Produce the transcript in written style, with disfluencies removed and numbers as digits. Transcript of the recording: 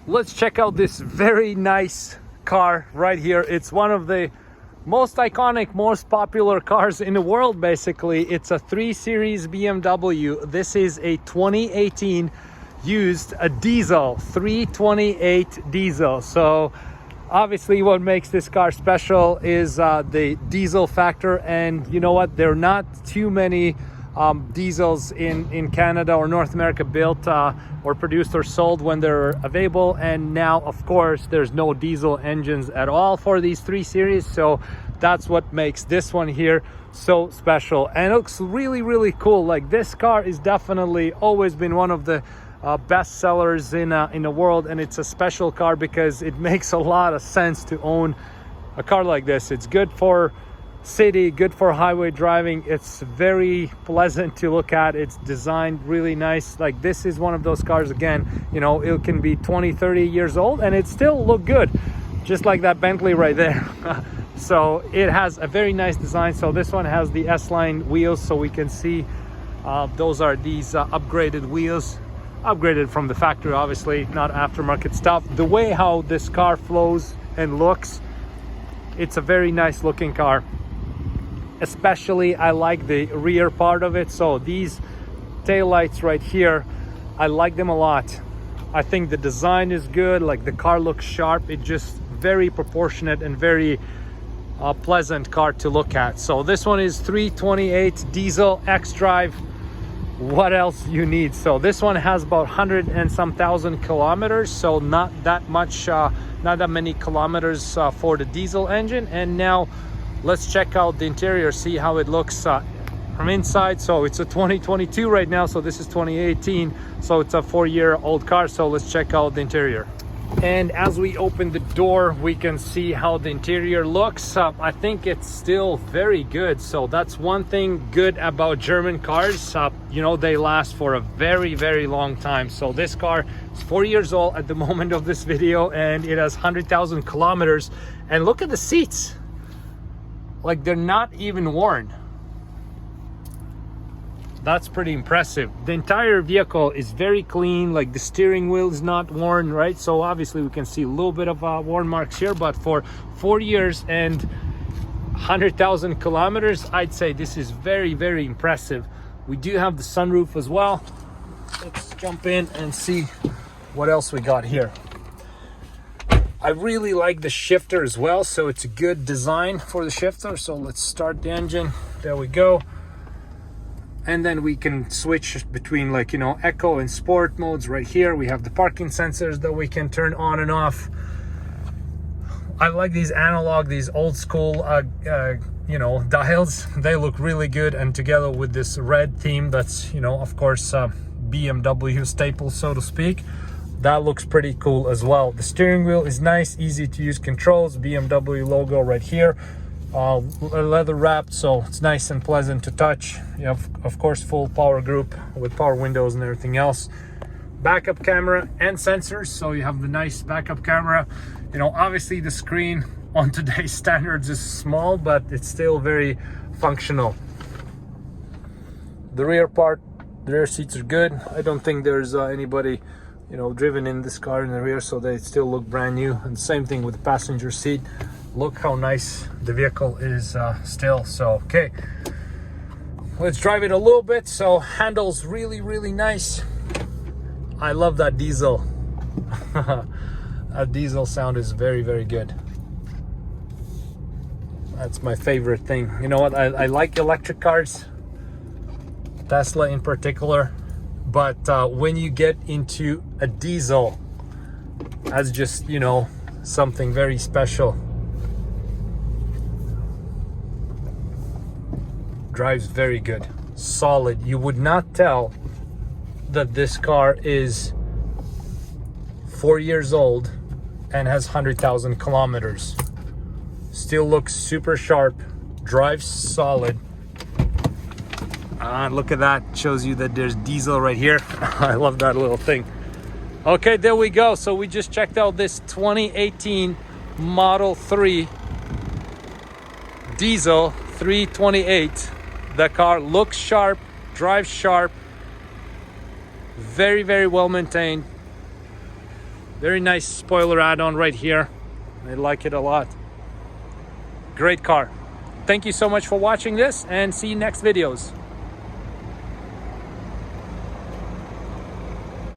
let's check out this very nice car right here. It's one of the most iconic, most popular cars in the world. Basically, it's a 3 Series BMW. This is a 2018 used a diesel 328 diesel. So obviously what makes this car special is the diesel factor. And you know what, there are not too many diesels in Canada or North America built or produced or sold when they're available. And now, of course, there's no diesel engines at all for these 3 Series. So that's what makes this one here so special. And it looks really, really cool. Like, this car is definitely always been one of the best sellers in the world. And it's a special car because it makes a lot of sense to own a car like this. It's good for city, good for highway driving. It's very pleasant to look at. It's designed really nice. Like, this is one of those cars, again, you know, it can be 20-30 years old and it still look good, just like that Bentley right there. So it has a very nice design. So this one has the S-line wheels, so we can see those are these upgraded wheels, upgraded from the factory, obviously, not aftermarket stuff. The way how this car flows and looks, it's a very nice looking car. Especially I like the rear part of it. So these taillights right here, I like them a lot. I think the design is good. Like, the car looks sharp. It just very proportionate and very pleasant car to look at. So this one is 328 diesel xDrive. What else you need? So this one has about 100 and some thousand kilometers, so not that much, not that many kilometers for the diesel engine. And now let's check out the interior, see how it looks from inside. So it's a 2022 right now, so this is 2018, so it's a 4-year-old car. So let's check out the interior. And as we open the door, we can see how the interior looks. I think it's still very good. So that's one thing good about German cars. You know, they last for a very, very long time. So this car is 4 years old at the moment of this video, and it has 100,000 kilometers. And look at the seats. Like, they're not even worn. That's pretty impressive. The entire vehicle is very clean. Like, the steering wheel is not worn, right? So obviously we can see a little bit of worn marks here, but for 4 years and 100,000 kilometers, I'd say this is very, very impressive. We do have the sunroof as well. Let's jump in and see what else we got here. I really like the shifter as well, so it's a good design for the shifter. So let's start the engine. There we go. And then we can switch between, like, you know, eco and sport modes right here. We have the parking sensors that we can turn on and off. I like these analog, these old school you know, dials. They look really good, and together with this red theme that's, you know, of course, BMW staple, so to speak, that looks pretty cool as well. The steering wheel is nice, easy to use controls, BMW logo right here. Leather wrapped, so it's nice and pleasant to touch. You have, of course, full power group with power windows and everything else. Backup camera and sensors, so you have the nice backup camera. You know, obviously the screen on today's standards is small, but it's still very functional. The rear part, the rear seats are good. I don't think there's anybody, you know, driven in this car in the rear, so they still look brand new. And same thing with the passenger seat. Look how nice the vehicle is still. So okay, let's drive it a little bit. So handles really, really nice. I love that diesel. That diesel sound is very, very good. That's my favorite thing. You know what, I like electric cars, Tesla in particular, but when you get into a diesel, that's just, you know, something very special. Drives very good, solid. You would not tell that this car is 4 years old and has 100,000 kilometers. Still looks super sharp, drives solid. Look at that, shows you that there's diesel right here. I love that little thing. Okay, there we go. So we just checked out this 2018 Model 3 diesel 328. The car looks sharp, drives sharp, very, very well maintained. Very nice spoiler add-on right here. I like it a lot. Great car. Thank you so much for watching this, and see you next videos.